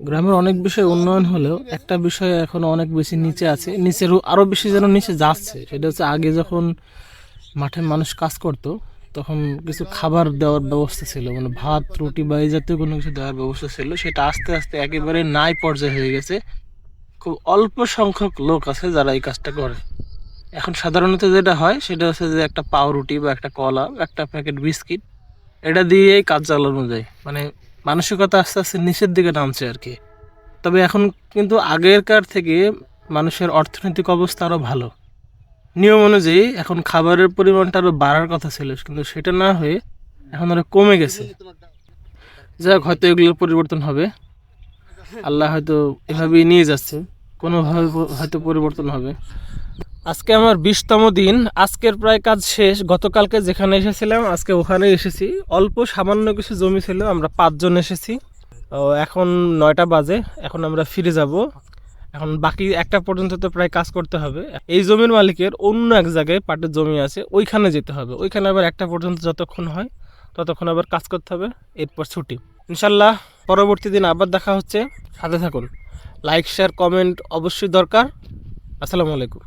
গ্রামের অনেক বিষয় উন্নয়ন হলেও একটা বিষয় এখনো অনেক বেশি নিচে আছে, নিচের আরও বেশি যেন নিচে যাচ্ছে। সেটা হচ্ছে আগে যখন মাঠে মানুষ কাজ করতো তখন কিছু খাবার দেওয়ার ব্যবস্থা ছিল, মানে ভাত রুটি বা এই জাতীয় কোনো কিছু দেওয়ার ব্যবস্থা ছিল, সেটা আস্তে আস্তে একেবারে নাই পর্যায়ে হয়ে গেছে। খুব অল্প সংখ্যক লোক আছে যারা এই কাজটা করে। এখন সাধারণত যেটা হয় সেটা হচ্ছে যে একটা পাউরুটি বা একটা কলা বা একটা প্যাকেট বিস্কিট, এটা দিয়েই কাজ চালানো যায়। মানে মানসিকতা আস্তে আস্তে নিচের দিকে নামছে আর কি। তবে এখন কিন্তু আগেরকার থেকে মানুষের অর্থনৈতিক অবস্থা আরও ভালো। নিয়ম অনুযায়ী এখন খাবারের পরিমাণটা আরও বাড়ার কথা ছিল, কিন্তু সেটা না হয়ে এখন আরও কমে গেছে। যাক, হয়তো এগুলোর পরিবর্তন হবে। আল্লাহ হয়তো এভাবেই নিয়ে যাচ্ছে, কোনোভাবে হয়তো পরিবর্তন হবে। আজকে আমার 20তম দিন। আজকের প্রায় কাজ শেষ। গতকালকে যেখানে এসেছিলাম আজকে ওখানে এসেছি। অল্প সামান্য কিছু জমি ছিল, আমরা 5 জন এসেছি। এখন 9টা বাজে, এখন আমরা ফিরে যাব। এখন বাকি একটা পর্যন্ত তো প্রায় কাজ করতে হবে। এই জমির মালিকের অন্য এক জায়গায় পাটের জমি আছে, ওইখানে যেতে হবে। ওইখানে আবার একটা পর্যন্ত যতক্ষণ হয় ততক্ষণ আবার কাজ করতে হবে, এরপর ছুটি। ইনশাল্লাহ পরবর্তী দিন আবার দেখা হচ্ছে। সাথে থাকুন। লাইক শেয়ার কমেন্ট অবশ্যই দরকার। আসসালামু আলাইকুম।